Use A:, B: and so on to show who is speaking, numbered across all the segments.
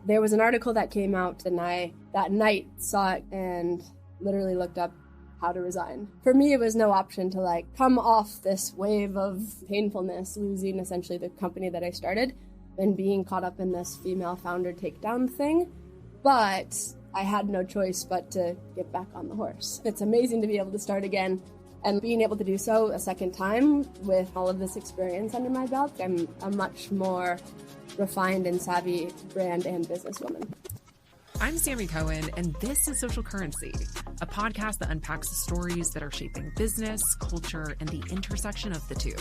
A: There was an article that came out and I that night saw it and literally looked up how to resign. For me, it was no option to come off this wave of painfulness, losing essentially the company that I started and being caught up in this female founder takedown thing. But I had no choice but to get back on the horse. It's amazing to be able to start again, and being able to do so a second time with all of this experience under my belt. I'm a much more refined and savvy brand and businesswoman.
B: I'm Sammi Cohen, and this is Social Currency, a podcast that unpacks the stories that are shaping business, culture, and the intersection of the two.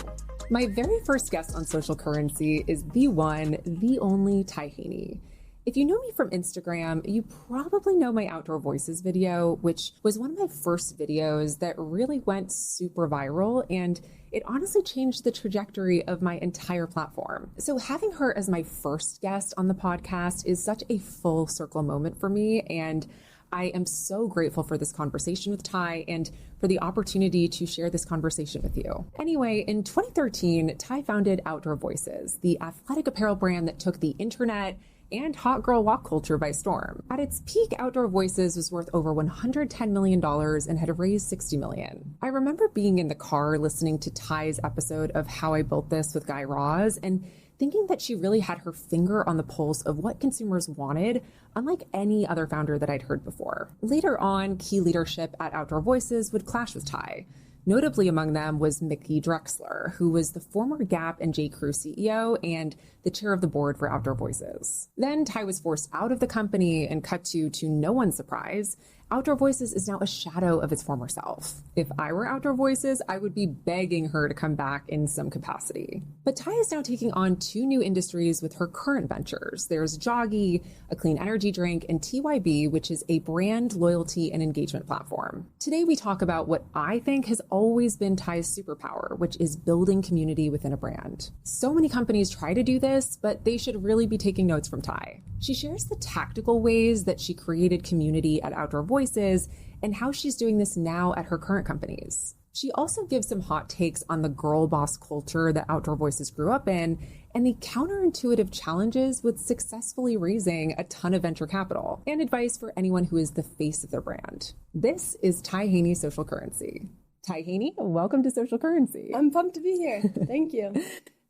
C: My very first guest on Social Currency is the one, the only Ty Haney. If you know me from Instagram, you probably know my Outdoor Voices video, which was one of my first videos that really went super viral, and it honestly changed the trajectory of my entire platform. So having her as my first guest on the podcast is such a full circle moment for me, and I am so grateful for this conversation with Ty and for the opportunity to share this conversation with you. Anyway, in 2013, Ty founded Outdoor Voices, the athletic apparel brand that took the internet and hot girl walk culture by storm. At its peak, Outdoor Voices was worth over $110 million and had raised $60 million. I remember being in the car listening to Ty's episode of How I Built This with Guy Raz and thinking that she really had her finger on the pulse of what consumers wanted, unlike any other founder that I'd heard before. Later on, key leadership at Outdoor Voices would clash with Ty. Notably among them was Mickey Drexler, who was the former Gap and J.Crew CEO and the chair of the board for Outdoor Voices. Then Ty was forced out of the company and cut to no one's surprise, Outdoor Voices is now a shadow of its former self. If I were Outdoor Voices, I would be begging her to come back in some capacity. But Ty is now taking on two new industries with her current ventures. There's Joggy, a clean energy drink, and TYB, which is a brand loyalty and engagement platform. Today, we talk about what I think has always been Ty's superpower, which is building community within a brand. So many companies try to do this, but they should really be taking notes from Ty. She shares the tactical ways that she created community at Outdoor Voices and how she's doing this now at her current companies. She also gives some hot takes on the girl boss culture that Outdoor Voices grew up in and the counterintuitive challenges with successfully raising a ton of venture capital, and advice for anyone who is the face of their brand. This is Ty Haney Social Currency. Ty Haney, welcome to Social Currency.
A: I'm pumped to be here. Thank you.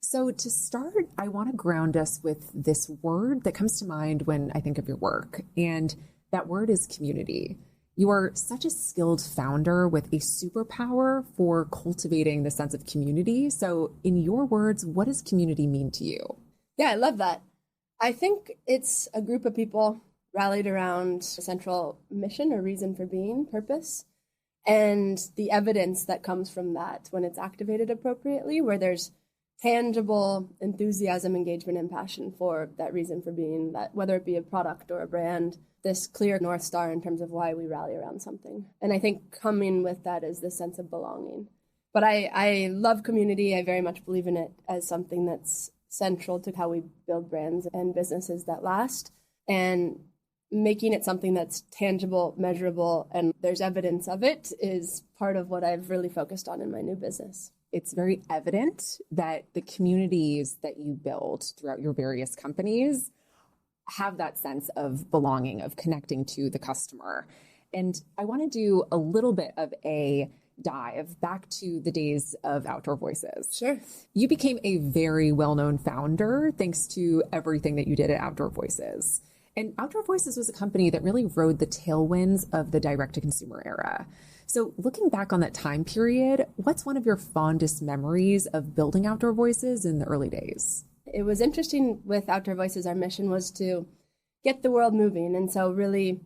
C: So to start, I want to ground us with this word that comes to mind when I think of your work, and that word is community. You are such a skilled founder with a superpower for cultivating the sense of community. So in your words, what does community mean to you?
A: Yeah, I love that. I think it's a group of people rallied around a central mission or reason for being, purpose, and the evidence that comes from that when it's activated appropriately, where there's tangible enthusiasm, engagement, and passion for that reason for being, that whether it be a product or a brand, this clear North Star in terms of why we rally around something. And I think coming with that is this sense of belonging. But I love community. I very much believe in it as something that's central to how we build brands and businesses that last. And making it something that's tangible, measurable, and there's evidence of it is part of what I've really focused on in my new business.
C: It's very evident that the communities that you build throughout your various companies have that sense of belonging, of connecting to the customer. And I want to do a little bit of a dive back to the days of Outdoor Voices.
A: Sure.
C: You became a very well-known founder thanks to everything that you did at Outdoor Voices. And Outdoor Voices was a company that really rode the tailwinds of the direct-to-consumer era. So looking back on that time period, what's one of your fondest memories of building Outdoor Voices in the early days?
A: It was interesting with Outdoor Voices. Our mission was to get the world moving. And so really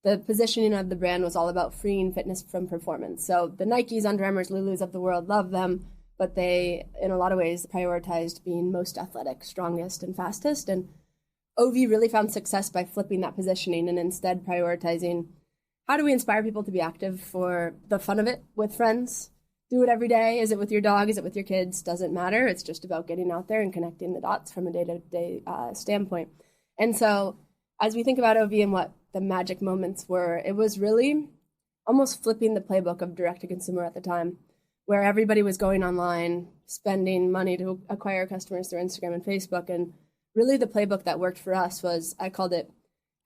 A: the positioning of the brand was all about freeing fitness from performance. So the Nikes, Under Armours, Lulus of the world love them, but they, in a lot of ways, prioritized being most athletic, strongest, and fastest. And OV really found success by flipping that positioning and instead prioritizing how do we inspire people to be active for the fun of it with friends? Do it every day. Is it with your dog? Is it with your kids? Doesn't matter. It's just about getting out there and connecting the dots from a day-to-day standpoint. And so as we think about OV and what the magic moments were, it was really almost flipping the playbook of direct-to-consumer at the time, where everybody was going online, spending money to acquire customers through Instagram and Facebook, and really the playbook that worked for us was, I called it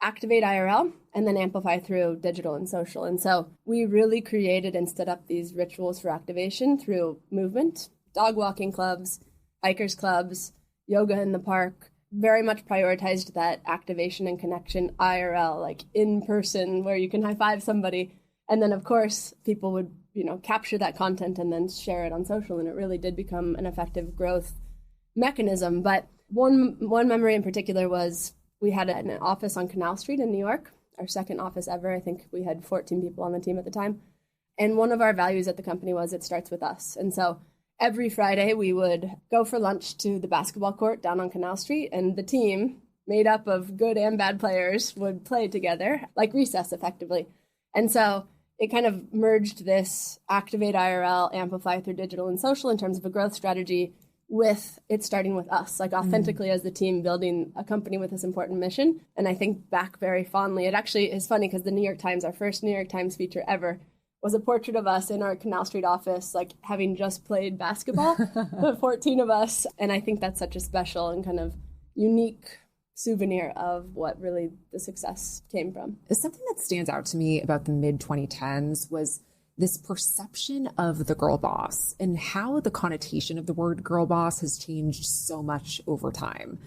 A: activate IRL and then amplify through digital and social. And so we really created and stood up these rituals for activation through movement, dog walking clubs, hikers clubs, yoga in the park, very much prioritized that activation and connection IRL, like in person where you can high five somebody. And then of course people would, capture that content and then share it on social. And it really did become an effective growth mechanism. But one memory in particular was we had an office on Canal Street in New York, our second office ever. I think we had 14 people on the team at the time. And one of our values at the company was it starts with us. And so every Friday we would go for lunch to the basketball court down on Canal Street, and the team, made up of good and bad players, would play together, like recess effectively. And so it kind of merged this activate IRL, amplify through digital and social in terms of a growth strategy with it starting with us, like authentically as the team building a company with this important mission. And I think back very fondly. It actually is funny because the New York Times, our first New York Times feature ever, was a portrait of us in our Canal Street office, like having just played basketball, the 14 of us. And I think that's such a special and kind of unique souvenir of what really the success came from.
C: Something that stands out to me about the mid-2010s was this perception of the girl boss and how the connotation of the word girl boss has changed so much over time.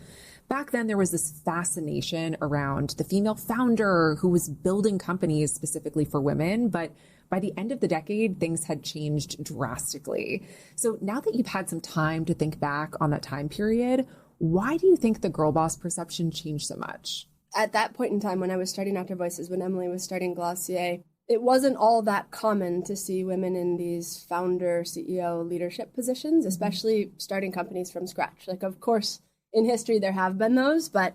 C: Back then, there was this fascination around the female founder who was building companies specifically for women, but by the end of the decade, things had changed drastically. So now that you've had some time to think back on that time period, why do you think the girl boss perception changed so much?
A: At that point in time, when I was starting Outdoor Voices, when Emily was starting Glossier, it wasn't all that common to see women in these founder, CEO leadership positions, especially starting companies from scratch. Like, of course, in history, there have been those, but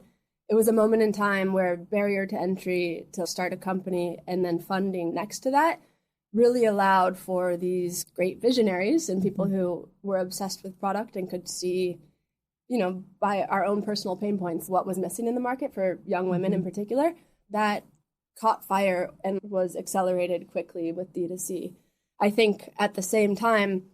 A: it was a moment in time where barrier to entry to start a company and then funding next to that really allowed for these great visionaries and people who were obsessed with product and could see, by our own personal pain points, what was missing in the market for young women in particular, that caught fire and was accelerated quickly with D2C. I think at the same time,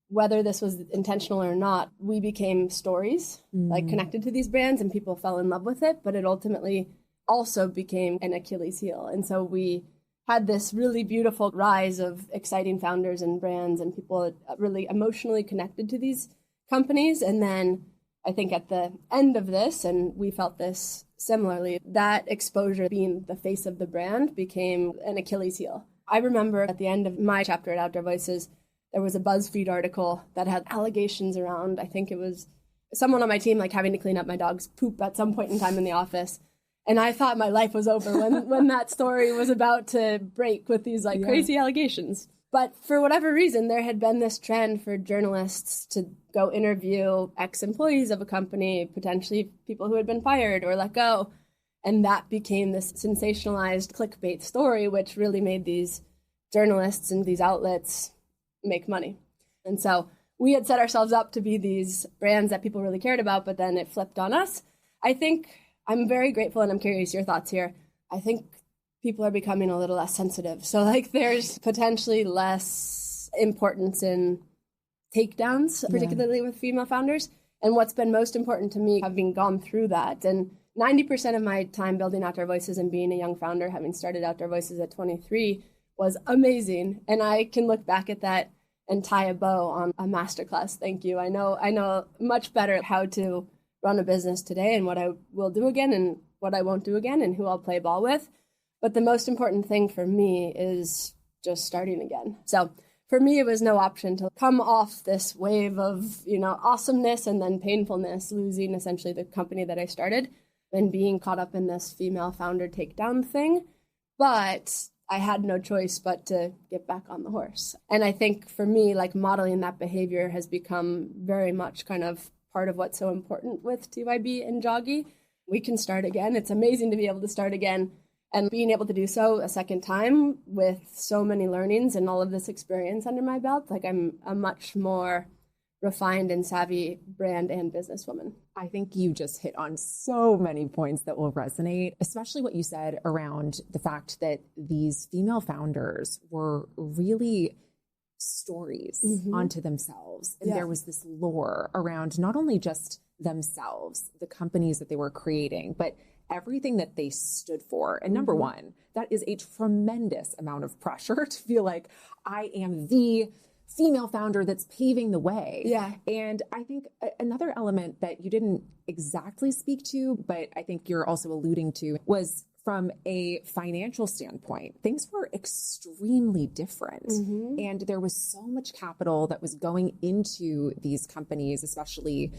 A: whether this was intentional or not, we became stories like connected to these brands and people fell in love with it, but it ultimately also became an Achilles heel. And so we had this really beautiful rise of exciting founders and brands and people really emotionally connected to these companies. And then I think at the end of this, and we felt this similarly, that exposure being the face of the brand became an Achilles heel. I remember at the end of my chapter at Outdoor Voices, there was a BuzzFeed article that had allegations around, I think it was someone on my team like having to clean up my dog's poop at some point in time in the office. And I thought my life was over when that story was about to break with these crazy allegations. But for whatever reason, there had been this trend for journalists to go interview ex-employees of a company, potentially people who had been fired or let go. And that became this sensationalized clickbait story, which really made these journalists and these outlets make money. And so we had set ourselves up to be these brands that people really cared about, but then it flipped on us. I think I'm very grateful, and I'm curious your thoughts here. I think people are becoming a little less sensitive. So there's potentially less importance in takedowns, particularly with female founders. And what's been most important to me, having gone through that, and 90% of my time building Outdoor Voices and being a young founder, having started Outdoor Voices at 23, was amazing. And I can look back at that and tie a bow on a masterclass. Thank you. I know much better how to run a business today and what I will do again and what I won't do again and who I'll play ball with. But the most important thing for me is just starting again. So for me, it was no option to come off this wave of, awesomeness and then painfulness, losing essentially the company that I started and being caught up in this female founder takedown thing. But I had no choice but to get back on the horse. And I think for me, modeling that behavior has become very much kind of part of what's so important with TYB and Joggy. We can start again. It's amazing to be able to start again. And being able to do so a second time with so many learnings and all of this experience under my belt, I'm a much more refined and savvy brand and businesswoman.
C: I think you just hit on so many points that will resonate, especially what you said around the fact that these female founders were really stories onto themselves. And there was this lore around not only just themselves, the companies that they were creating, but everything that they stood for. And number one, that is a tremendous amount of pressure to feel like I am the female founder that's paving the way.
A: Yeah.
C: And I think another element that you didn't exactly speak to, but I think you're also alluding to, was from a financial standpoint, things were extremely different. And there was so much capital that was going into these companies, especially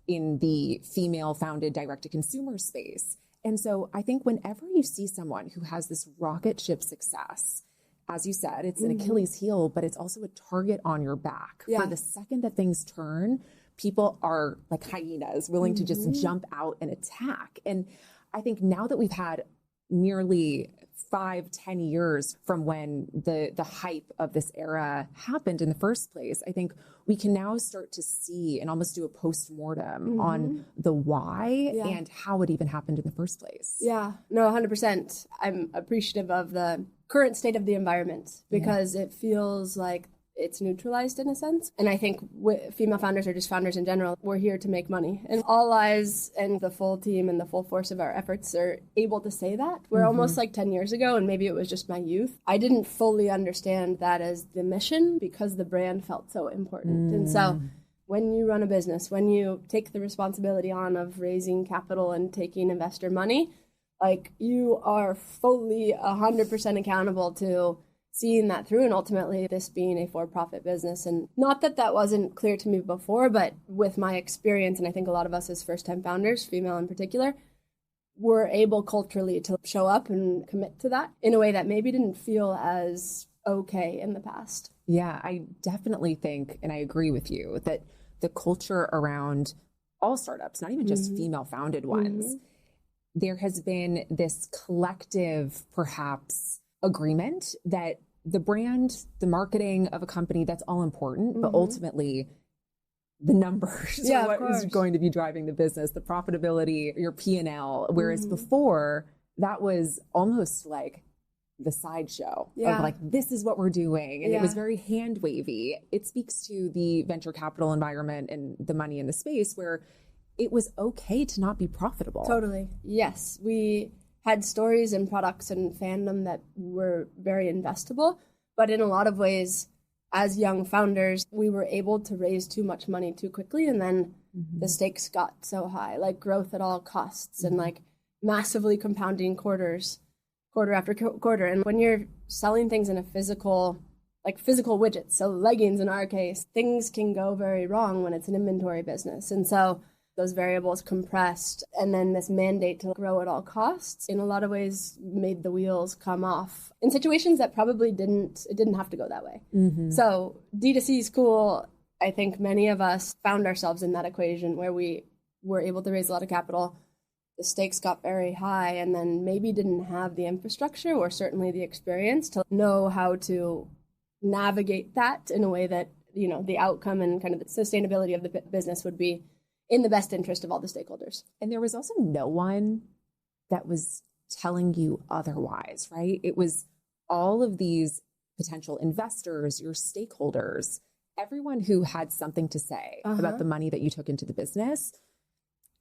C: in the female founded direct to consumer space. And so I think whenever you see someone who has this rocket ship success, as you said, it's an Achilles heel, but it's also a target on your back.
A: Yeah.
C: For the second that things turn, people are like hyenas, willing to just jump out and attack. And I think now that we've had nearly 5-10 years from when the hype of this era happened in the first place, I think we can now start to see and almost do a post-mortem on the why and how it even happened in the first place.
A: Yeah, no, 100%. I'm appreciative of the current state of the environment because it feels like it's neutralized in a sense. And I think female founders or just founders in general, we're here to make money. And all eyes and the full team and the full force of our efforts are able to say that. We're almost like 10 years ago, and maybe it was just my youth. I didn't fully understand that as the mission because the brand felt so important. And so when you run a business, when you take the responsibility on of raising capital and taking investor money, like you are fully 100% accountable to seeing that through and ultimately this being a for-profit business. And not that that wasn't clear to me before, but with my experience, and I think a lot of us as first-time founders, female in particular, were able culturally to show up and commit to that in a way that maybe didn't feel as okay in the past.
C: Yeah, I definitely think, and I agree with you, that the culture around all startups, not even just female-founded ones, there has been this collective, perhaps, agreement that the brand, the marketing of a company, that's all important, but ultimately the numbers are what is going to be driving the business, the profitability, your P&L. Whereas before, that was almost like the sideshow of like, this is what we're doing. And it was very hand wavy. It speaks to the venture capital environment and the money in the space where it was okay to not be profitable.
A: Totally. Yes. We had stories and products and fandom that were very investable. But in a lot of ways, as young founders, we were able to raise too much money too quickly. And then the stakes got so high, like growth at all costs and like massively compounding quarter after quarter. And when you're selling things in a physical widgets, so leggings in our case, things can go very wrong when it's an inventory business. And so those variables compressed, and then this mandate to grow at all costs in a lot of ways made the wheels come off in situations that probably didn't have to go that way. So D2C is cool. I think many of us found ourselves in that equation where we were able to raise a lot of capital. The stakes got very high and then maybe didn't have the infrastructure or certainly the experience to know how to navigate that in a way that, you know, the outcome and kind of the sustainability of the business would be in the best interest of all the stakeholders.
C: And there was also no one that was telling you otherwise, right? It was all of these potential investors, your stakeholders, everyone who had something to say about the money that you took into the business.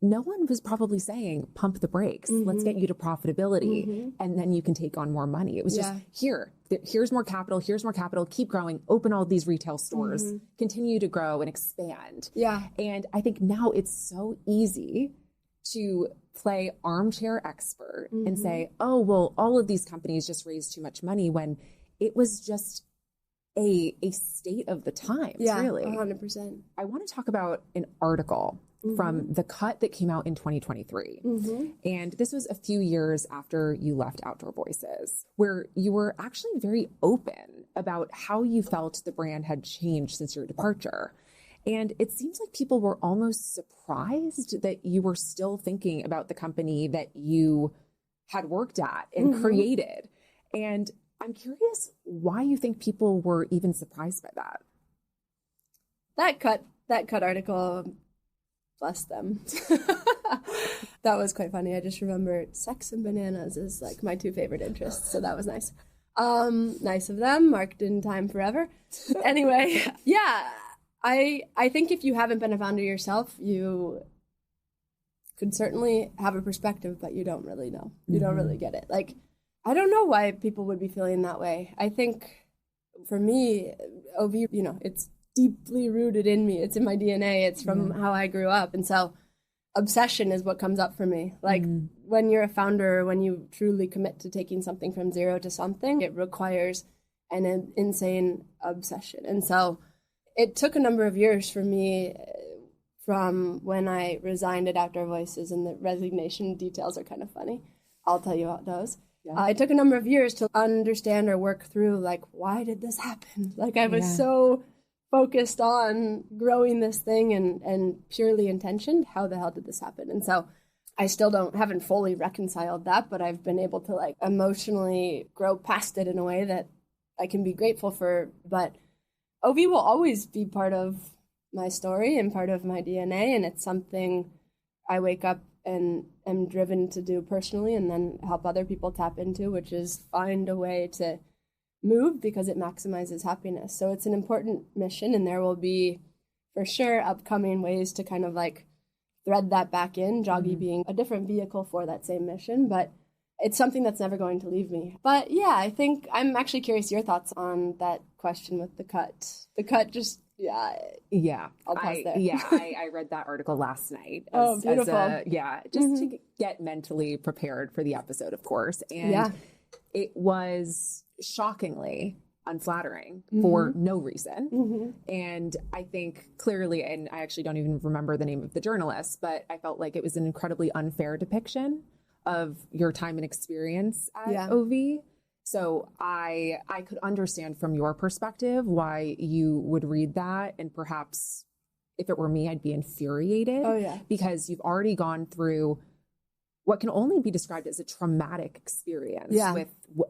C: No one was probably saying, pump the brakes, let's get you to profitability, and then you can take on more money. It was just, here's more capital, keep growing, open all these retail stores, continue to grow and expand.
A: Yeah.
C: And I think now it's so easy to play armchair expert and say, oh, well, all of these companies just raised too much money, when it was just a state of the times, really.
A: 100%.
C: I want to talk about an article from The Cut that came out in 2023. And this was a few years after you left Outdoor Voices, where you were actually very open about how you felt the brand had changed since your departure. And it seems like people were almost surprised that you were still thinking about the company that you had worked at and created. And I'm curious why you think people were even surprised by that.
A: That cut article, bless them. That was quite funny. I just remembered sex and bananas is like my two favorite interests. So that was nice. Nice of them, marked in time forever. Anyway, yeah, I think if you haven't been a founder yourself, you could certainly have a perspective, but you don't really know. You don't really get it. Like, I don't know why people would be feeling that way. I think for me, OV, it's deeply rooted in me. It's in my DNA. It's from how I grew up. And so obsession is what comes up for me. Like when you're a founder, when you truly commit to taking something from zero to something, it requires an insane obsession. And so it took a number of years for me from when I resigned at Outdoor Voices, and the resignation details are kind of funny. I'll tell you about those. Yeah. It took a number of years to understand or work through, like, why did this happen? Like, I was so focused on growing this thing and purely intentioned. How the hell did this happen? And so I still haven't fully reconciled that, but I've been able to like emotionally grow past it in a way that I can be grateful for. But OV will always be part of my story and part of my DNA. And it's something I wake up and am driven to do personally, and then help other people tap into, which is find a way to move because it maximizes happiness. So it's an important mission, and there will be for sure upcoming ways to kind of like thread that back in, Joggy being a different vehicle for that same mission, but it's something that's never going to leave me. But yeah, I think I'm actually curious your thoughts on that question with the cut. The cut just, I'll pause there.
C: I read that article last night.
A: Beautiful.
C: To get mentally prepared for the episode, of course. And it was shockingly unflattering for no reason. And I think clearly, and I actually don't even remember the name of the journalist, but I felt like it was an incredibly unfair depiction of your time and experience at OV. So I could understand from your perspective why you would read that, and perhaps if it were me, I'd be infuriated because you've already gone through what can only be described as a traumatic experience with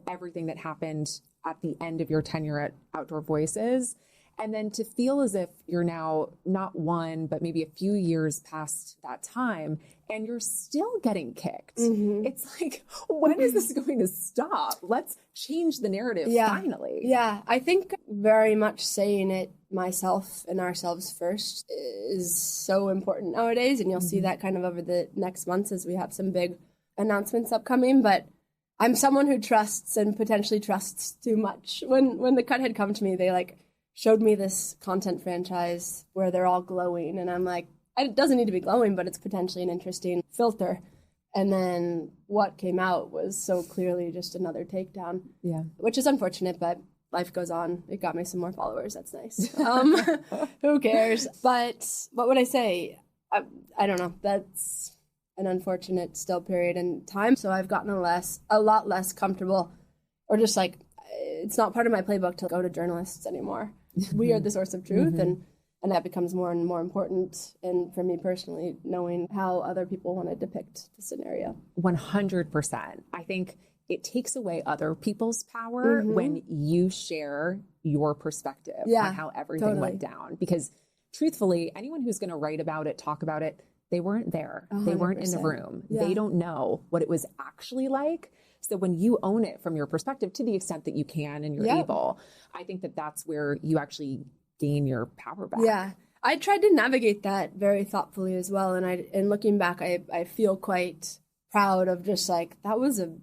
C: everything that happened at the end of your tenure at Outdoor Voices. And then to feel as if you're now not one, but maybe a few years past that time, and you're still getting kicked. It's like, when is this going to stop? Let's change the narrative finally.
A: Yeah, I think very much saying it myself and ourselves first is so important nowadays. And you'll see that kind of over the next months as we have some big announcements upcoming. But I'm someone who trusts and potentially trusts too much. When the cut had come to me, they like showed me this content franchise where they're all glowing. And I'm like, it doesn't need to be glowing, but it's potentially an interesting filter. And then what came out was so clearly just another takedown, which is unfortunate, but life goes on. It got me some more followers. That's nice. Who cares? But what would I say? I don't know. That's an unfortunate still period in time. So I've gotten a lot less comfortable, or just like, it's not part of my playbook to go to journalists anymore. We are the source of truth, and that becomes more and more important. And for me personally, knowing how other people want to depict the scenario.
C: 100%. I think it takes away other people's power when you share your perspective on how everything went down. Because truthfully, anyone who's going to write about it, talk about it, they weren't there. 100%. They weren't in the room. They don't know what it was actually like. So when you own it from your perspective, to the extent that you can and you're able, I think that that's where you actually gain your power back.
A: Yeah. I tried to navigate that very thoughtfully as well. And looking back, I feel quite proud of just like, that was a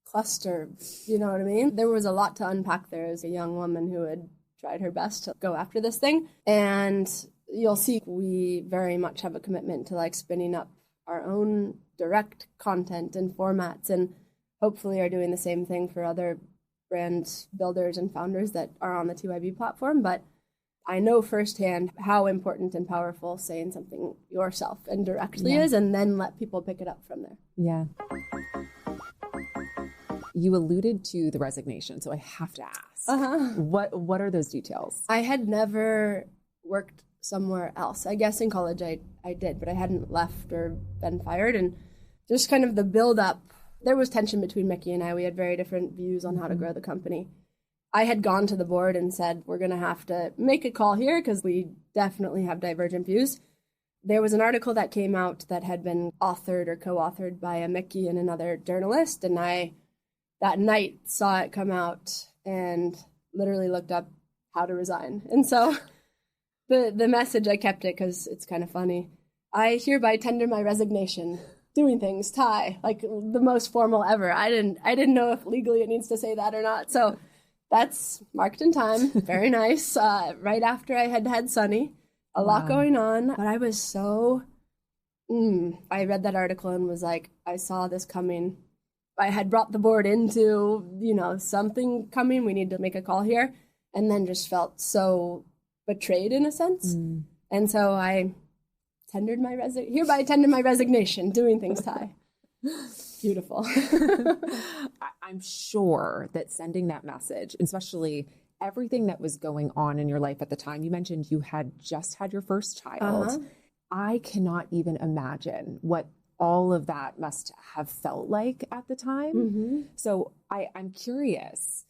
A: cluster, you know what I mean? There was a lot to unpack there as a young woman who had tried her best to go after this thing. And you'll see we very much have a commitment to like spinning up our own direct content and formats, and hopefully are doing the same thing for other brand builders and founders that are on the TYB platform. But I know firsthand how important and powerful saying something yourself and directly is, and then let people pick it up from there.
C: Yeah. You alluded to the resignation, so I have to ask, what are those details?
A: I had never worked somewhere else. I guess in college I did, but I hadn't left or been fired. And just kind of the build up, there was tension between Mickey and I. We had very different views on how to grow the company. I had gone to the board and said, we're going to have to make a call here because we definitely have divergent views. There was an article that came out that had been authored or co-authored by a Mickey and another journalist. And I, that night, saw it come out and literally looked up how to resign. And so the message, I kept it because it's kind of funny. I hereby tender my resignation. Doing things, Ty, like the most formal ever. I didn't know if legally it needs to say that or not. So that's marked in time. Very nice. Right after I had had Sunny, a lot going on. But I was so, I read that article and was like, I saw this coming. I had brought the board into, something coming. We need to make a call here. And then just felt so betrayed in a sense. And so I hereby tender my resignation, doing things, Ty. Beautiful.
C: I'm sure that sending that message, especially everything that was going on in your life at the time, you mentioned you had just had your first child. I cannot even imagine what all of that must have felt like at the time. So I'm curious,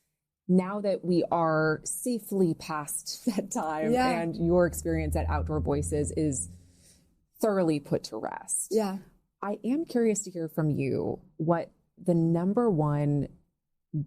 C: now that we are safely past that time and your experience at Outdoor Voices is thoroughly put to rest.
A: Yeah.
C: I am curious to hear from you what the number one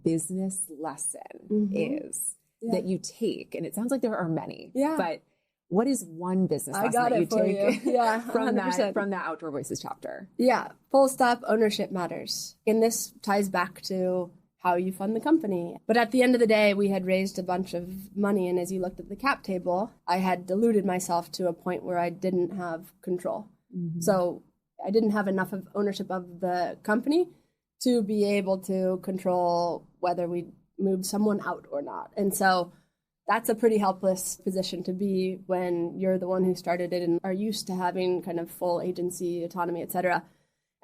C: business lesson is that you take. And it sounds like there are many, but what is one business lesson that you take from that Outdoor Voices chapter?
A: Yeah. Full stop, ownership matters. And this ties back to how you fund the company. But at the end of the day, we had raised a bunch of money. And as you looked at the cap table, I had diluted myself to a point where I didn't have control. So I didn't have enough of ownership of the company to be able to control whether we move someone out or not. And so that's a pretty helpless position to be when you're the one who started it and are used to having kind of full agency, autonomy, et cetera.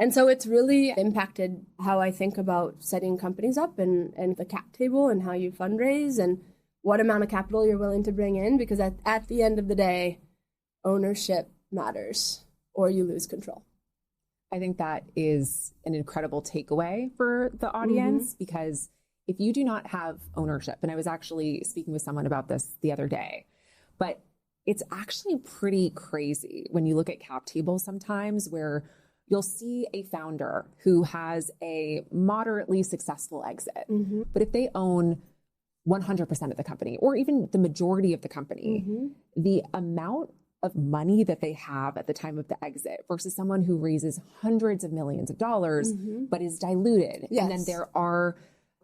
A: And so it's really impacted how I think about setting companies up and the cap table and how you fundraise and what amount of capital you're willing to bring in, because at the end of the day, ownership matters or you lose control.
C: I think that is an incredible takeaway for the audience because if you do not have ownership, and I was actually speaking with someone about this the other day, but it's actually pretty crazy when you look at cap tables sometimes where you'll see a founder who has a moderately successful exit, but if they own 100% of the company or even the majority of the company, the amount of money that they have at the time of the exit versus someone who raises hundreds of millions of dollars, but is diluted. And then there are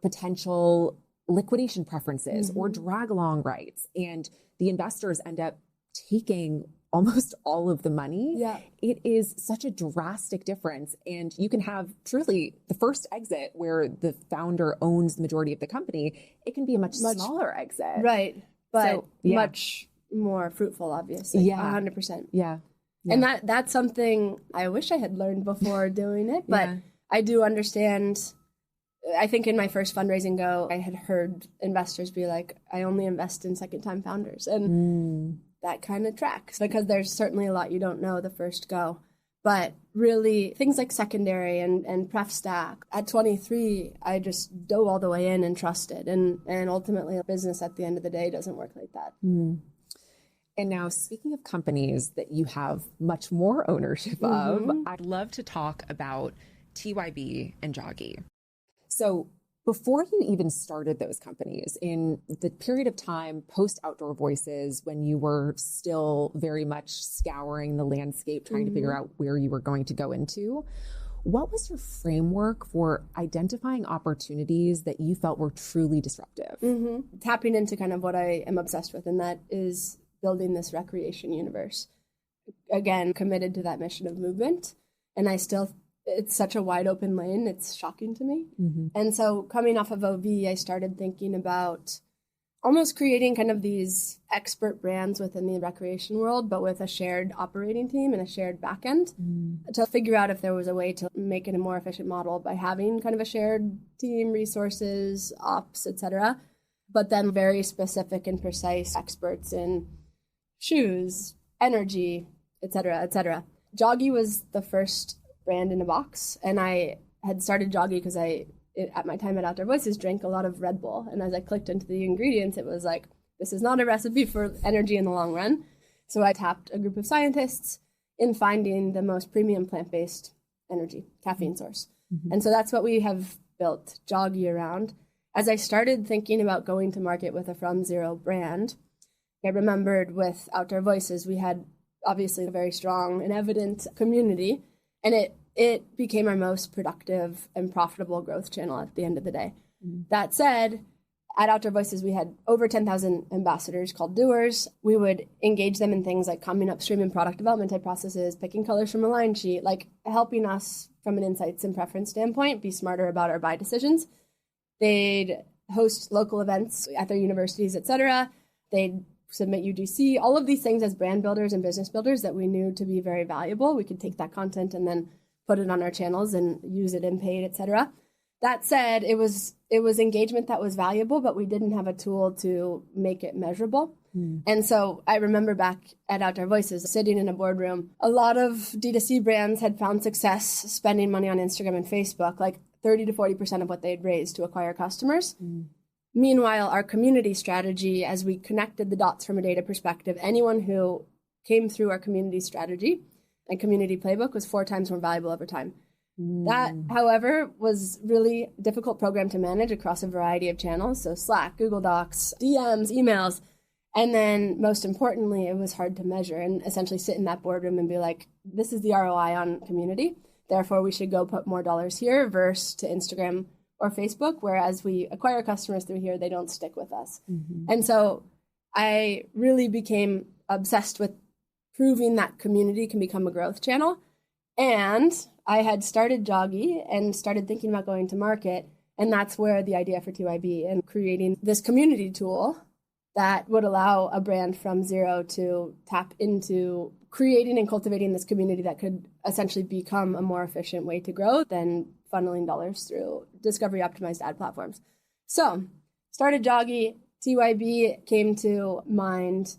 C: potential liquidation preferences or drag along rights. And the investors end up taking almost all of the money. It is such a drastic difference. And you can have truly the first exit where the founder owns the majority of the company. It can be a much smaller exit.
A: Right. But much more fruitful, obviously. 100%. And that's something I wish I had learned before doing it. But I do understand. I think in my first fundraising go, I had heard investors be like, I only invest in second-time founders. And that kind of tracks because there's certainly a lot you don't know the first go. But really, things like secondary and pref stack. At 23, I just dove all the way in and trusted. And ultimately, a business at the end of the day doesn't work like that.
C: And now, speaking of companies that you have much more ownership of,
B: I'd love to talk about TYB and Joggy.
C: So before you even started those companies, in the period of time post Outdoor Voices, when you were still very much scouring the landscape, trying to figure out where you were going to go into, what was your framework for identifying opportunities that you felt were truly disruptive?
A: Tapping into kind of what I am obsessed with, and that is building this recreation universe. Again, committed to that mission of movement. And it's such a wide open lane. It's shocking to me. And so coming off of OV, I started thinking about almost creating kind of these expert brands within the recreation world, but with a shared operating team and a shared backend to figure out if there was a way to make it a more efficient model by having kind of a shared team, resources, ops, et cetera, but then very specific and precise experts in shoes, energy, et cetera, et cetera. Joggy was the first brand in a box. And I had started Joggy because at my time at Outdoor Voices, drank a lot of Red Bull. And as I clicked into the ingredients, it was like, this is not a recipe for energy in the long run. So I tapped a group of scientists in finding the most premium plant-based energy, caffeine source. And so that's what we have built Joggy around. As I started thinking about going to market with a From Zero brand, I remembered with Outdoor Voices, we had obviously a very strong and evident community. And it became our most productive and profitable growth channel at the end of the day. That said, at Outdoor Voices, we had over 10,000 ambassadors called doers. We would engage them in things like coming upstream in product development type processes, picking colors from a line sheet, like helping us from an insights and preference standpoint be smarter about our buy decisions. They'd host local events at their universities, etc. They'd submit UGC, all of these things as brand builders and business builders that we knew to be very valuable. We could take that content and then put it on our channels and use it in paid, etc. That said, it was engagement that was valuable, but we didn't have a tool to make it measurable. And so I remember back at Outdoor Voices, sitting in a boardroom, a lot of D2C brands had found success spending money on Instagram and Facebook, like 30 to 40% of what they'd raised to acquire customers. Meanwhile, our community strategy, as we connected the dots from a data perspective, anyone who came through our community strategy and community playbook was 4 times more valuable over time. That, however, was really difficult program to manage across a variety of channels. So Slack, Google Docs, DMs, emails. And then most importantly, it was hard to measure and essentially sit in that boardroom and be like, this is the ROI on community. Therefore, we should go put more dollars here versus to Instagram or Facebook, whereas we acquire customers through here, they don't stick with us. And so I really became obsessed with proving that community can become a growth channel. And I had started Joggy and started thinking about going to market. And that's where the idea for TYB and creating this community tool that would allow a brand from zero to tap into creating and cultivating this community that could essentially become a more efficient way to grow than funneling dollars through discovery optimized ad platforms. So started Joggy. TYB came to mind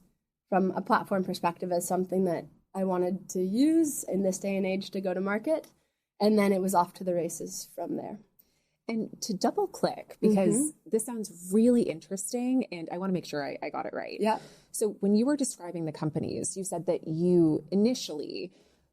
A: from a platform perspective as something that I wanted to use in this day and age to go to market. And then it was off to the races from there.
C: And to double click, because this sounds really interesting and I want to make sure I got it right.
A: Yeah.
C: So when you were describing the companies, you said that you initially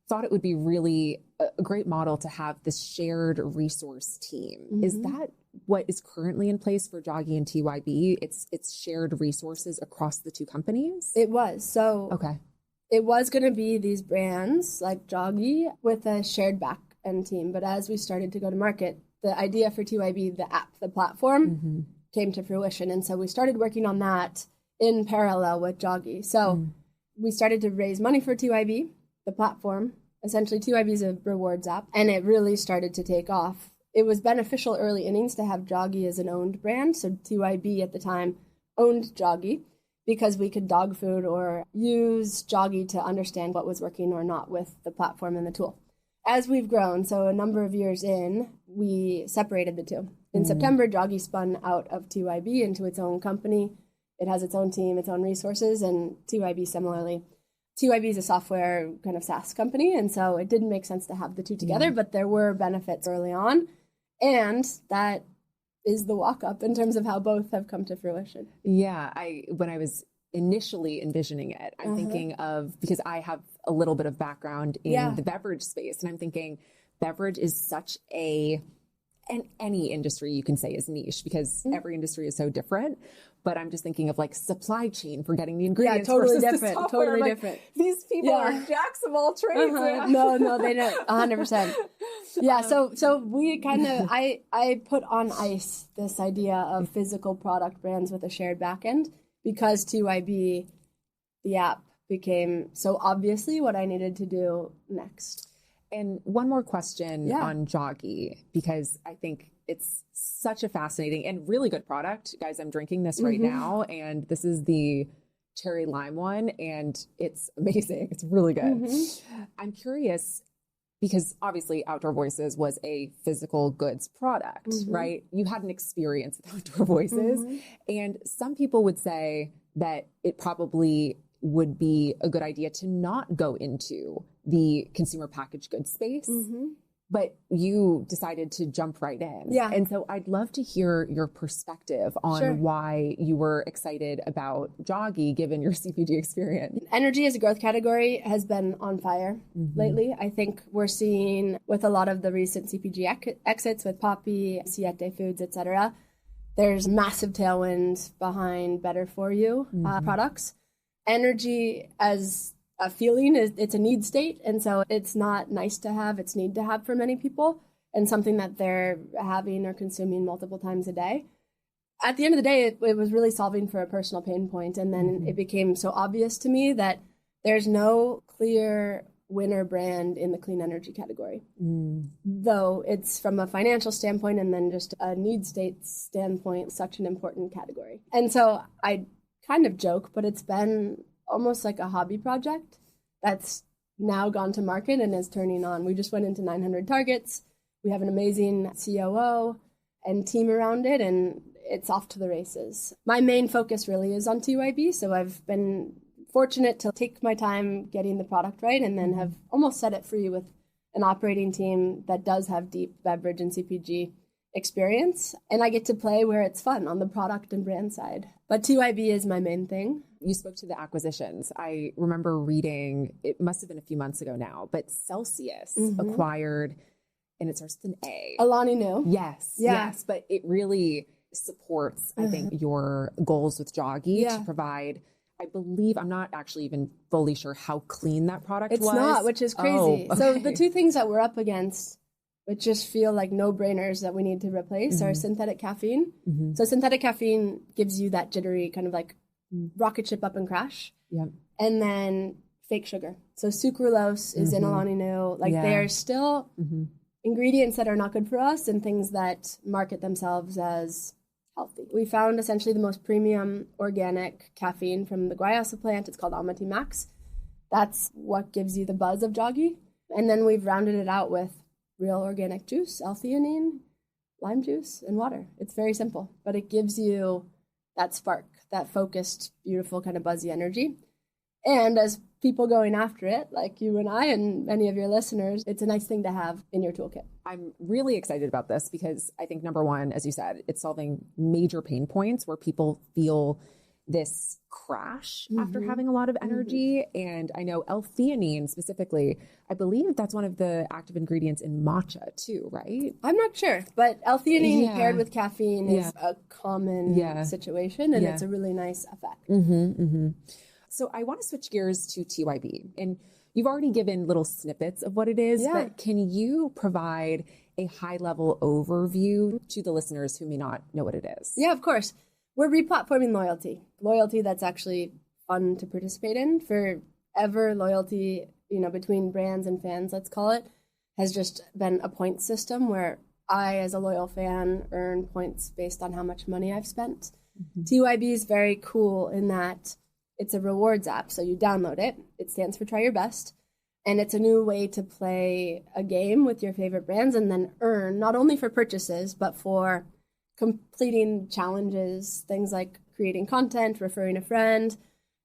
C: thought it would be really a great model to have this shared resource team. Is that what is currently in place for Joggy and TYB? It's shared resources across the two companies?
A: It was. So
C: okay.
A: It was going to be these brands like Joggy with a shared back end team. But as we started to go to market, the idea for TYB, the app, the platform, came to fruition. And so we started working on that in parallel with Joggy. So we started to raise money for TYB, the platform. Essentially, TYB is a rewards app, and it really started to take off. It was beneficial early innings to have Joggy as an owned brand. So TYB at the time owned Joggy because we could dog food or use Joggy to understand what was working or not with the platform and the tool. As we've grown, so a number of years in, we separated the two. In September, Joggy spun out of TYB into its own company. It has its own team, its own resources, and TYB similarly. TYB is a software kind of SaaS company, and so it didn't make sense to have the two together, but there were benefits early on, and that is the walk-up in terms of how both have come to fruition.
C: Yeah, when I was initially envisioning it, I'm thinking of, because I have a little bit of background in the beverage space, and I'm thinking beverage is such and any industry you can say is niche because every industry is so different. But I'm just thinking of like supply chain for getting the ingredients.
A: Yeah, totally different. Totally different.
C: These people are jacks of all trades.
A: No, they don't. 100%. Yeah. So we kind of, I put on ice this idea of physical product brands with a shared backend because TYB, the app, became so obviously what I needed to do next.
C: And one more question on Joggy, because I think it's such a fascinating and really good product. Guys, I'm drinking this right now, and this is the cherry lime one, and it's amazing. It's really good. I'm curious, because obviously Outdoor Voices was a physical goods product, right? You had an experience with Outdoor Voices, and some people would say that it probably would be a good idea to not go into the consumer packaged goods space. But you decided to jump right in.
A: Yeah.
C: And so I'd love to hear your perspective on why you were excited about Joggy, given your CPG experience.
A: Energy as a growth category has been on fire lately. I think we're seeing with a lot of the recent CPG exits with Poppy, Siete Foods, et cetera, there's massive tailwind behind better for you products. Energy as a feeling, it's a need state. And so it's not nice to have, it's need to have for many people, and something that they're having or consuming multiple times a day. At the end of the day, it was really solving for a personal pain point. And then it became so obvious to me that there's no clear winner brand in the clean energy category. Though it's from a financial standpoint and then just a need state standpoint, such an important category. And so I kind of joke, but it's been almost like a hobby project that's now gone to market and is turning on. We just went into 900 targets. We have an amazing COO and team around it, and it's off to the races. My main focus really is on TYB, so I've been fortunate to take my time getting the product right and then have almost set it free with an operating team that does have deep beverage and CPG experience. And I get to play where it's fun on the product and brand side. But TYB is my main thing.
C: You spoke to the acquisitions. I remember reading, it must have been a few months ago now, but Celsius acquired, and it starts with an A.
A: Alani Nu.
C: Yes. But it really supports, I think, your goals with Joggy to provide, I believe, I'm not actually even fully sure how clean that product was.
A: It's not, which is crazy. So the two things that we're up against, which just feel like no-brainers that we need to replace, are synthetic caffeine. So synthetic caffeine gives you that jittery kind of like rocket ship up and crash. And then fake sugar. So sucralose is in Alani Nu. Like they're still ingredients that are not good for us and things that market themselves as healthy. We found essentially the most premium organic caffeine from the guayasa plant. It's called Amati Max. That's what gives you the buzz of Joggy. And then we've rounded it out with real organic juice, L-theanine, lime juice, and water. It's very simple, but it gives you that spark, that focused, beautiful kind of buzzy energy. And as people going after it, like you and I and many of your listeners, it's a nice thing to have in your toolkit.
C: I'm really excited about this because I think, number one, as you said, it's solving major pain points where people feel this crash after having a lot of energy. And I know L-theanine specifically, I believe that's one of the active ingredients in matcha too, right?
A: I'm not sure, but L-theanine paired with caffeine is a common situation, and it's a really nice effect.
C: So I want to switch gears to TYB, and you've already given little snippets of what it is, but can you provide a high-level overview to the listeners who may not know what it is?
A: Yeah, of course. We're replatforming loyalty that's actually fun to participate in. Forever, loyalty, between brands and fans, let's call it, has just been a point system where I, as a loyal fan, earn points based on how much money I've spent. TYB is very cool in that it's a rewards app, so you download it. It stands for Try Your Best. And it's a new way to play a game with your favorite brands and then earn, not only for purchases, but for completing challenges, things like creating content, referring a friend,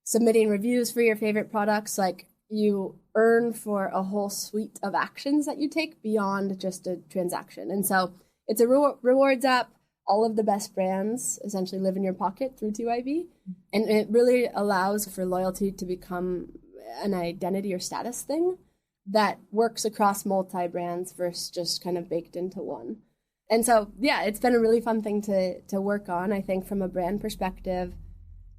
A: submitting reviews for your favorite products. Like, you earn for a whole suite of actions that you take beyond just a transaction. And so it's a rewards app. All of the best brands essentially live in your pocket through TYB. And it really allows for loyalty to become an identity or status thing that works across multi-brands versus just kind of baked into one. And so, it's been a really fun thing to work on. I think from a brand perspective,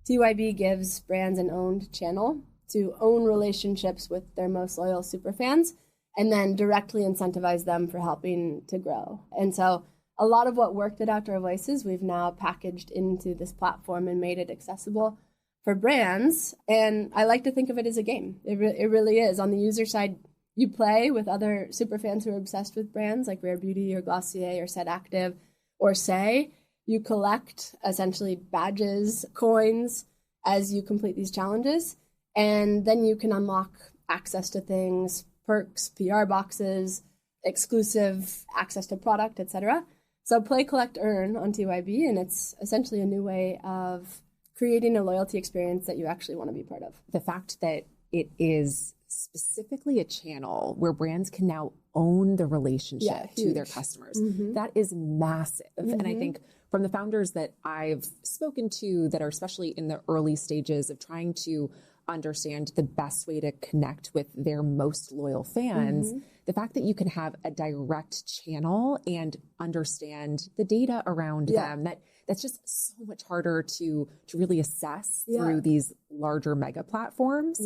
A: TYB gives brands an owned channel to own relationships with their most loyal superfans and then directly incentivize them for helping to grow. And so a lot of what worked at Outdoor Voices, we've now packaged into this platform and made it accessible for brands. And I like to think of it as a game. It really is. On the user side, you play with other superfans who are obsessed with brands like Rare Beauty or Glossier or Set Active or Say. You collect essentially badges, coins as you complete these challenges. And then you can unlock access to things, perks, PR boxes, exclusive access to product, etc. So play, collect, earn on TYB, and it's essentially a new way of creating a loyalty experience that you actually want to be part of.
C: The fact that it is specifically a channel where brands can now own the relationship to their customers, that is massive. And I think from the founders that I've spoken to that are especially in the early stages of trying to understand the best way to connect with their most loyal fans, the fact that you can have a direct channel and understand the data around them, that's just so much harder to really assess through these larger mega platforms.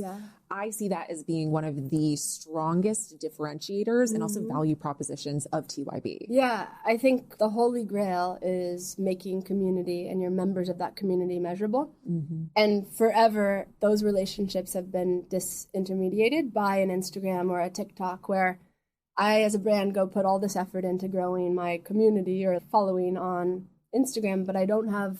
C: I see that as being one of the strongest differentiators and also value propositions of TYB.
A: Yeah, I think the holy grail is making community and your members of that community measurable. And forever, those relationships have been disintermediated by an Instagram or a TikTok, where I, as a brand, go put all this effort into growing my community or following on Instagram, but I don't have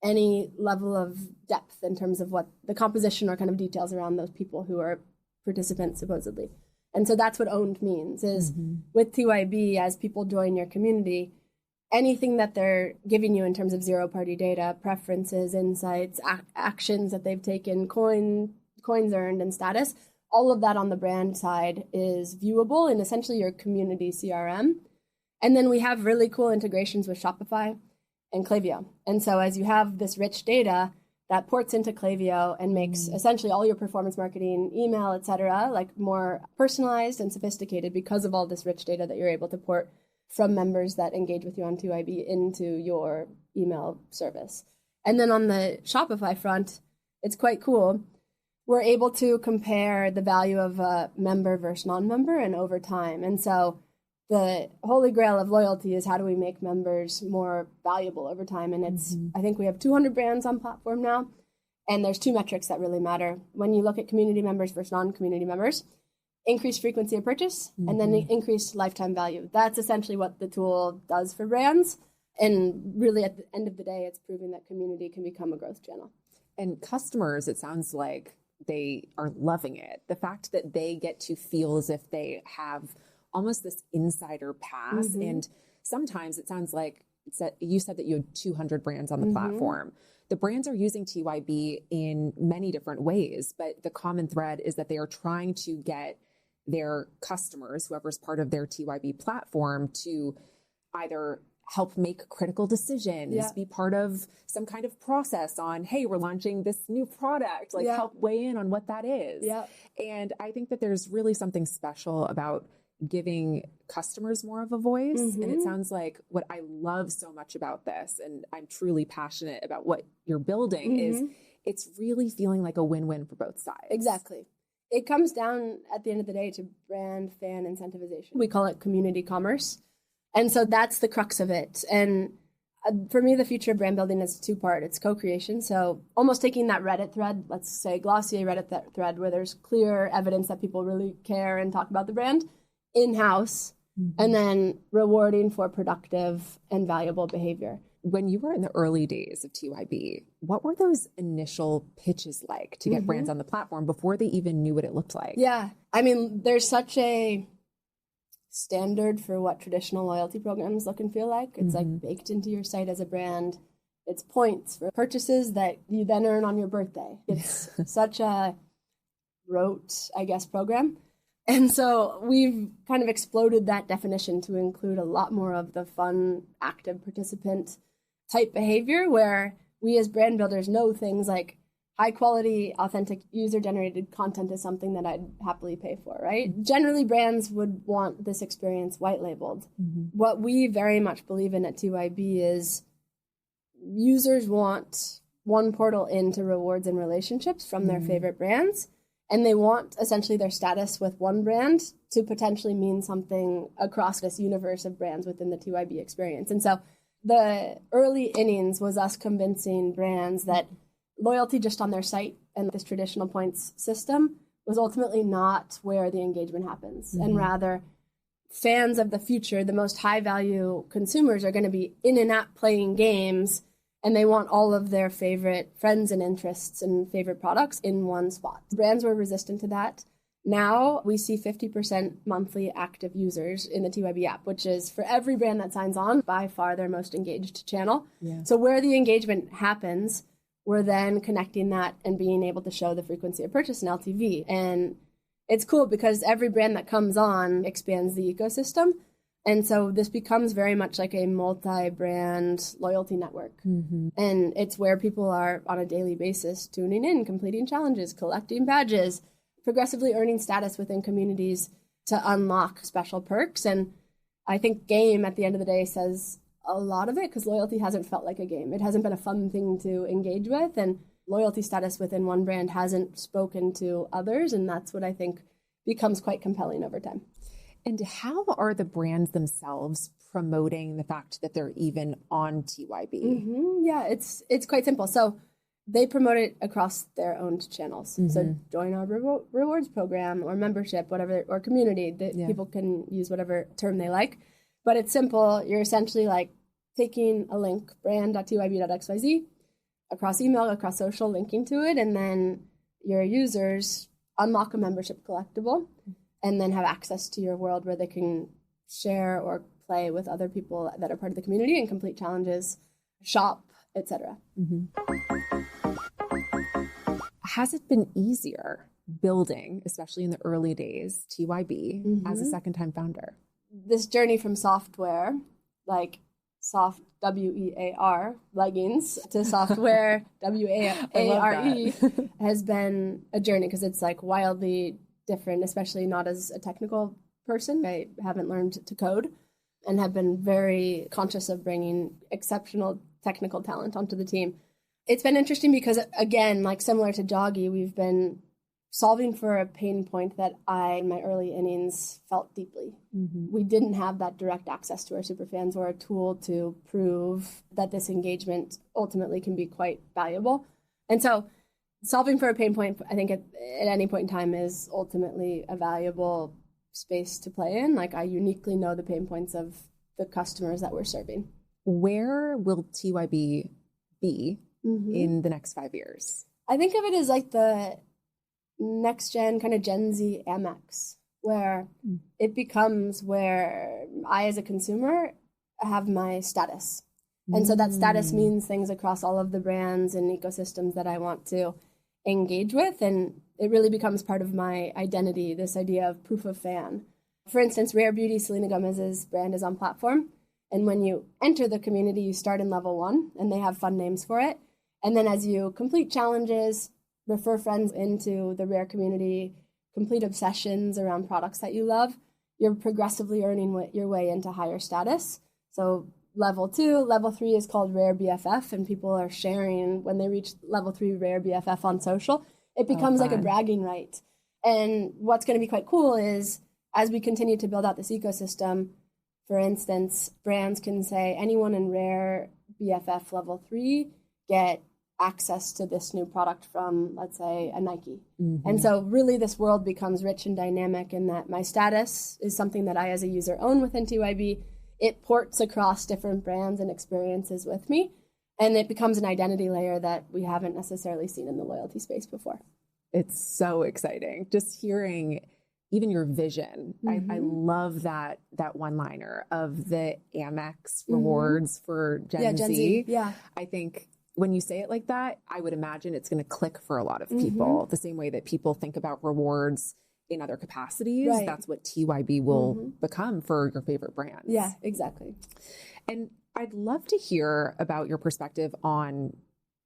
A: any level of depth in terms of what the composition or kind of details around those people who are participants, supposedly. And so that's what owned means, is with TYB, as people join your community, anything that they're giving you in terms of zero-party data, preferences, insights, actions that they've taken, coins earned, and status, all of that on the brand side is viewable in essentially your community CRM. And then we have really cool integrations with Shopify and Klaviyo. And so as you have this rich data that ports into Klaviyo and makes essentially all your performance marketing, email, et cetera, like more personalized and sophisticated because of all this rich data that you're able to port from members that engage with you on TYB into your email service. And then on the Shopify front, it's quite cool. We're able to compare the value of a member versus non-member and over time. And so the holy grail of loyalty is how do we make members more valuable over time? And it's, I think we have 200 brands on platform now, and there's two metrics that really matter. When you look at community members versus non-community members, increased frequency of purchase, and then increased lifetime value. That's essentially what the tool does for brands. And really at the end of the day, it's proving that community can become a growth channel.
C: And customers, it sounds like they are loving it. The fact that they get to feel as if they have almost this insider pass. And sometimes it sounds like you said that you had 200 brands on the platform. The brands are using TYB in many different ways, but the common thread is that they are trying to get their customers, whoever's part of their TYB platform, to either help make critical decisions, be part of some kind of process on, hey, we're launching this new product, like help weigh in on what that is. And I think that there's really something special about giving customers more of a voice. And it sounds like what I love so much about this, and I'm truly passionate about what you're building, is it's really feeling like a win-win for both sides.
A: Exactly. It comes down at the end of the day to brand fan incentivization. We call it community commerce. And so that's the crux of it. And for me, the future of brand building is two-part. It's co-creation. So almost taking that Reddit thread, let's say Glossier Reddit thread, where there's clear evidence that people really care and talk about the brand, in-house, and then rewarding for productive and valuable behavior.
C: When you were in the early days of TYB, what were those initial pitches like to get brands on the platform before they even knew what it looked like?
A: Yeah. I mean, there's such a standard for what traditional loyalty programs look and feel like. It's like baked into your site as a brand. It's points for purchases that you then earn on your birthday. It's such a rote, I guess, program. And so we've kind of exploded that definition to include a lot more of the fun, active participant type behavior, where we as brand builders know things like high quality, authentic, user-generated content is something that I'd happily pay for, right? Generally, brands would want this experience white labeled. What we very much believe in at TYB is users want one portal into rewards and relationships from their favorite brands. And they want essentially their status with one brand to potentially mean something across this universe of brands within the TYB experience. And so the early innings was us convincing brands that loyalty just on their site and this traditional points system was ultimately not where the engagement happens. And rather, fans of the future, the most high value consumers, are going to be in and out playing games, and they want all of their favorite friends and interests and favorite products in one spot. Brands were resistant to that. Now we see 50% monthly active users in the TYB app, which is, for every brand that signs on, by far their most engaged channel. So where the engagement happens, we're then connecting that and being able to show the frequency of purchase and LTV. And it's cool because every brand that comes on expands the ecosystem. And so this becomes very much like a multi-brand loyalty network. And it's where people are on a daily basis tuning in, completing challenges, collecting badges, progressively earning status within communities to unlock special perks. And I think game at the end of the day says a lot of it, because loyalty hasn't felt like a game. It hasn't been a fun thing to engage with, and loyalty status within one brand hasn't spoken to others. And that's what I think becomes quite compelling over time.
C: And how are the brands themselves promoting the fact that they're even on TYB?
A: Mm-hmm. Yeah, it's quite simple. So they promote it across their own channels. Mm-hmm. So join our rewards program or membership, whatever, or community. People can use whatever term they like. But it's simple. You're essentially like taking a link, brand.tyb.xyz, across email, across social, linking to it, and then your users unlock a membership collectible and then have access to your world where they can share or play with other people that are part of the community and complete challenges, shop, etc.
C: Mm-hmm. Has it been easier building, especially in the early days, TYB as a second-time founder?
A: This journey from software, like soft WEAR leggings to software WARE has been a journey, because it's like wildly different, especially not as a technical person. I haven't learned to code and have been very conscious of bringing exceptional technical talent onto the team. It's been interesting because, again, like similar to Joggy, we've been solving for a pain point that I, in my early innings, felt deeply. Mm-hmm. We didn't have that direct access to our superfans or a tool to prove that this engagement ultimately can be quite valuable. And so solving for a pain point, I think at any point in time, is ultimately a valuable space to play in. Like, I uniquely know the pain points of the customers that we're serving.
C: Where will TYB be in the next 5 years?
A: I think of it as like the next gen, kind of Gen Z Amex, where it becomes where I, as a consumer, have my status. And so that status means things across all of the brands and ecosystems that I want to engage with. And it really becomes part of my identity, this idea of proof of fan. For instance, Rare Beauty, Selena Gomez's brand, is on platform. And when you enter the community, you start in level 1, and they have fun names for it. And then as you complete challenges, refer friends into the Rare community, complete obsessions around products that you love, you're progressively earning your way into higher status. So level 2, level 3 is called Rare BFF, and people are sharing when they reach level 3 Rare BFF on social. It becomes like a bragging right. And what's going to be quite cool is, as we continue to build out this ecosystem, for instance, brands can say anyone in Rare BFF level 3 get access to this new product from, let's say, a Nike. Mm-hmm. And so really this world becomes rich and dynamic in that my status is something that I as a user own within TYB. It ports across different brands and experiences with me, and it becomes an identity layer that we haven't necessarily seen in the loyalty space before.
C: It's so exciting. Just hearing even your vision. I love that one-liner of the Amex rewards for Gen Z.
A: Yeah.
C: I think when you say it like that, I would imagine it's going to click for a lot of people. The same way that people think about rewards in other capacities, that's what TYB will become for your favorite brands.
A: Yeah, exactly.
C: And I'd love to hear about your perspective on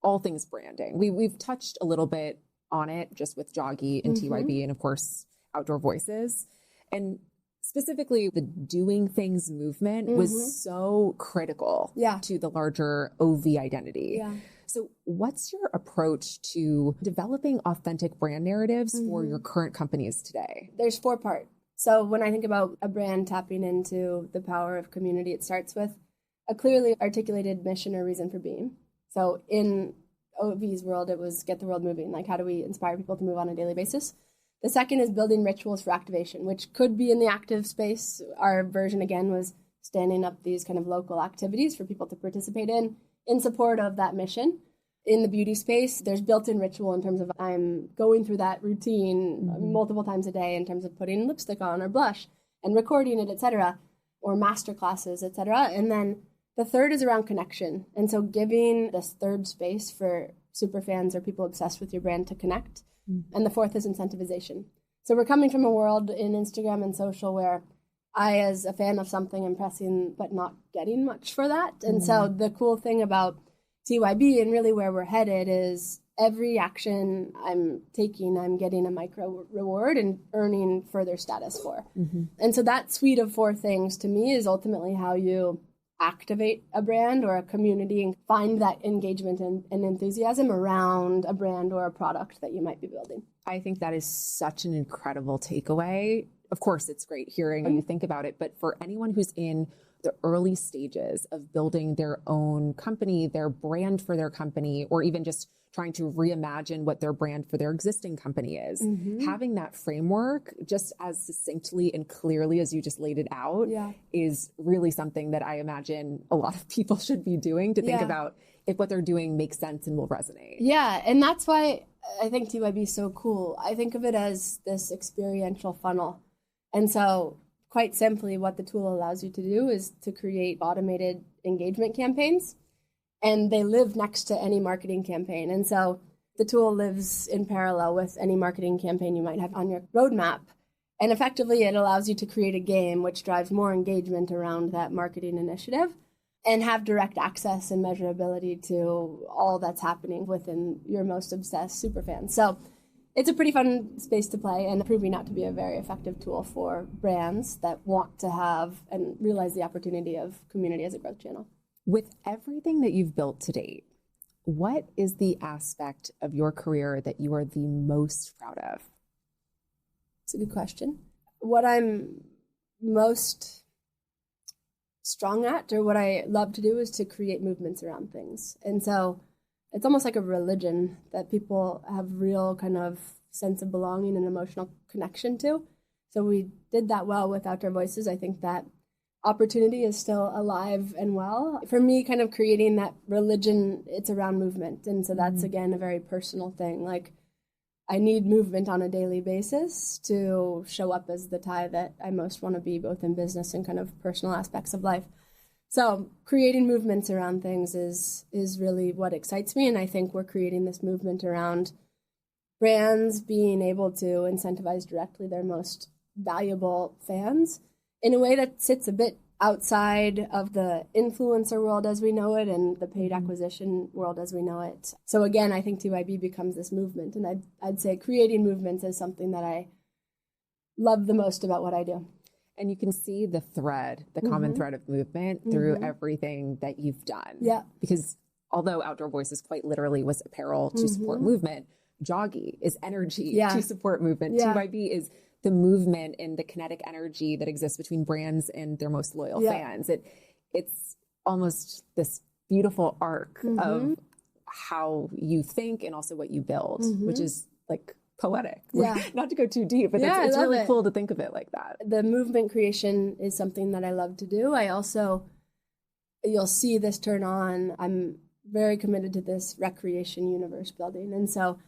C: all things branding. We've touched a little bit on it just with Joggy and TYB and, of course, Outdoor Voices. And specifically, the doing things movement was so critical to the larger OV identity. Yeah. So what's your approach to developing authentic brand narratives for your current companies today?
A: There's 4 parts. So when I think about a brand tapping into the power of community, it starts with a clearly articulated mission or reason for being. So in OV's world, it was get the world moving. Like, how do we inspire people to move on a daily basis? The second is building rituals for activation, which could be in the active space. Our version, again, was standing up these kind of local activities for people to participate in support of that mission. In the beauty space, there's built-in ritual in terms of I'm going through that routine multiple times a day in terms of putting lipstick on or blush and recording it, etc., or master classes, etc. And then the third is around connection. And so giving this third space for superfans or people obsessed with your brand to connect. And the fourth is incentivization. So we're coming from a world in Instagram and social where I, as a fan of something, am pressing but not getting much for that. And so the cool thing about TYB and really where we're headed is every action I'm taking, I'm getting a micro reward and earning further status for. And so that suite of 4 things to me is ultimately how you activate a brand or a community and find that engagement and enthusiasm around a brand or a product that you might be building.
C: I think that is such an incredible takeaway. Of course, it's great hearing how you think about it, but for anyone who's in the early stages of building their own company, their brand for their company, or even just trying to reimagine what their brand for their existing company is, having that framework just as succinctly and clearly as you just laid it out is really something that I imagine a lot of people should be doing to think about if what they're doing makes sense and will resonate.
A: Yeah, and that's why I think TYB is so cool. I think of it as this experiential funnel. And so quite simply, what the tool allows you to do is to create automated engagement campaigns, and they live next to any marketing campaign. And so the tool lives in parallel with any marketing campaign you might have on your roadmap. And effectively, it allows you to create a game which drives more engagement around that marketing initiative and have direct access and measurability to all that's happening within your most obsessed superfans. So it's a pretty fun space to play and proving out to be a very effective tool for brands that want to have and realize the opportunity of community as a growth channel.
C: With everything that you've built to date, what is the aspect of your career that you are the most proud of?
A: It's a good question. What I'm most strong at, or what I love to do, is to create movements around things. And so it's almost like a religion that people have real kind of sense of belonging and emotional connection to. So we did that well with Outdoor Voices. I think that opportunity is still alive and well. For me, kind of creating that religion, it's around movement. And so that's, again, a very personal thing. Like, I need movement on a daily basis to show up as the Ty that I most want to be, both in business and kind of personal aspects of life. So creating movements around things is really what excites me. And I think we're creating this movement around brands being able to incentivize directly their most valuable fans in a way that sits a bit outside of the influencer world as we know it and the paid acquisition world as we know it. So again, I think TYB becomes this movement. And I'd say creating movements is something that I love the most about what I do.
C: And you can see the thread, the common thread of movement through everything that you've done.
A: Yeah.
C: Because although Outdoor Voices quite literally was apparel to support movement, Joggy is energy to support movement. TYB is the movement and the kinetic energy that exists between brands and their most loyal fans. It's almost this beautiful arc of how you think and also what you build, which is like poetic. Not to go too deep, but it's really cool to think of it like that.
A: The movement creation is something that I love to do. I also, you'll see this turn on, I'm very committed to this recreation universe building. And so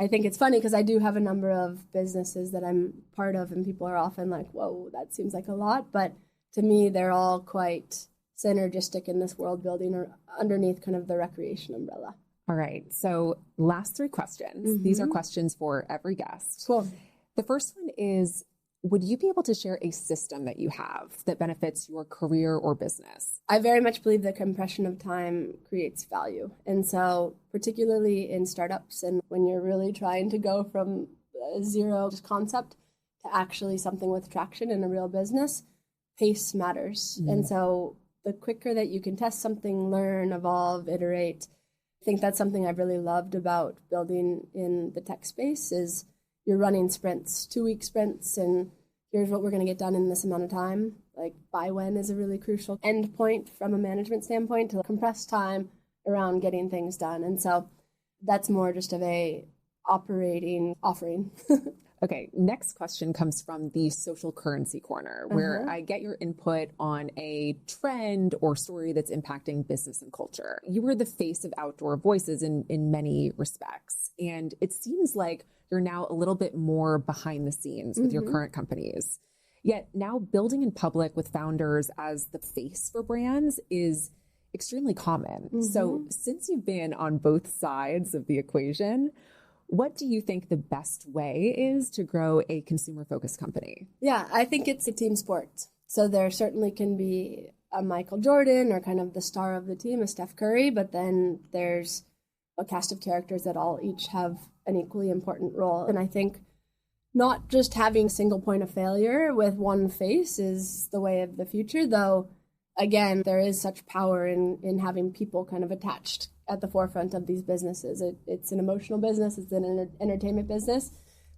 A: I think it's funny because I do have a number of businesses that I'm part of, and people are often like, whoa, that seems like a lot. But to me, they're all quite synergistic in this world building or underneath kind of the recreation umbrella.
C: All right. So last 3 questions. These are questions for every guest.
A: Cool.
C: The first one is, would you be able to share a system that you have that benefits your career or business?
A: I very much believe that compression of time creates value. And so particularly in startups and when you're really trying to go from zero concept to actually something with traction in a real business, pace matters. And so the quicker that you can test something, learn, evolve, iterate, I think that's something I've really loved about building in the tech space is you're running sprints, 2-week sprints, and here's what we're going to get done in this amount of time. Like by when is a really crucial end point from a management standpoint to compress time around getting things done. And so that's more just of a operating offering.
C: Okay, next question comes from the social currency corner, where I get your input on a trend or story that's impacting business and culture. You were the face of Outdoor Voices in many respects, and it seems like you're now a little bit more behind the scenes with your current companies. Yet now building in public with founders as the face for brands is extremely common. So since you've been on both sides of the equation, what do you think the best way is to grow a consumer-focused company?
A: Yeah, I think it's a team sport. So there certainly can be a Michael Jordan or kind of the star of the team, a Steph Curry, but then there's a cast of characters that all each have an equally important role. And I think not just having a single point of failure with one face is the way of the future, though, again, there is such power in having people kind of attached at the forefront of these businesses. It's an emotional business, it's an entertainment business,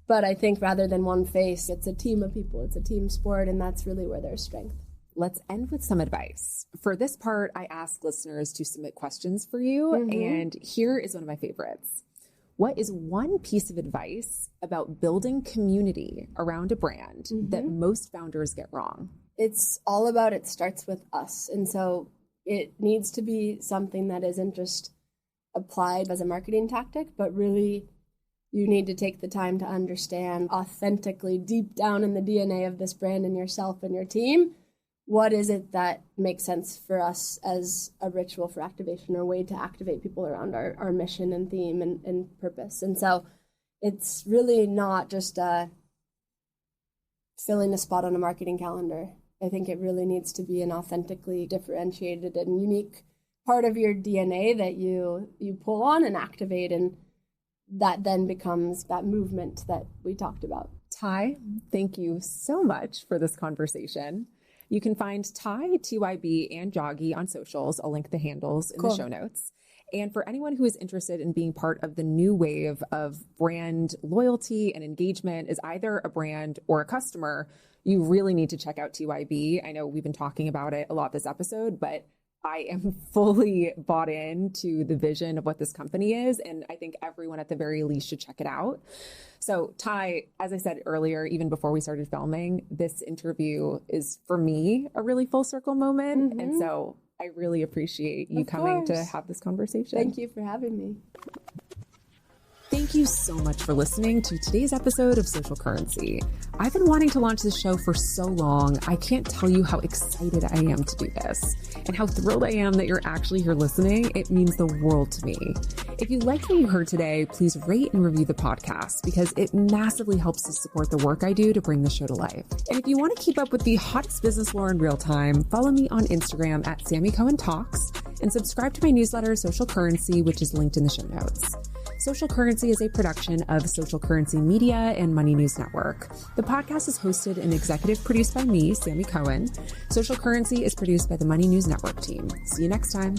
A: but I think rather than one face, it's a team of people, it's a team sport, and that's really where there's strength.
C: Let's end with some advice. For this part, I ask listeners to submit questions for you, and here is one of my favorites. What is one piece of advice about building community around a brand that most founders get wrong?
A: It's all about it starts with us. And so it needs to be something that isn't just applied as a marketing tactic, but really you need to take the time to understand authentically, deep down in the DNA of this brand and yourself and your team, what is it that makes sense for us as a ritual for activation or a way to activate people around our mission and theme and purpose. And so it's really not just filling a spot on a marketing calendar. I think it really needs to be an authentically differentiated and unique part of your DNA that you pull on and activate, and that then becomes that movement that we talked about.
C: Ty, thank you so much for this conversation. You can find Ty, TYB, and Joggy on socials. I'll link the handles in the show notes. And for anyone who is interested in being part of the new wave of brand loyalty and engagement as either a brand or a customer, you really need to check out TYB. I know we've been talking about it a lot this episode, but I am fully bought into the vision of what this company is, and I think everyone at the very least should check it out. So Ty, as I said earlier, even before we started filming, this interview is for me a really full circle moment. And so I really appreciate you coming to have this conversation.
A: Thank you for having me.
C: Thank you so much for listening to today's episode of Social Currency. I've been wanting to launch this show for so long. I can't tell you how excited I am to do this and how thrilled I am that you're actually here listening. It means the world to me. If you liked what you heard today, please rate and review the podcast because it massively helps to support the work I do to bring the show to life. And if you want to keep up with the hottest business lore in real time, follow me on Instagram at Sammi Cohen Talks and subscribe to my newsletter, Social Currency, which is linked in the show notes. Social Currency is a production of Social Currency Media and Money News Network. The podcast is hosted and executive produced by me, Sammi Cohen. Social Currency is produced by the Money News Network team. See you next time.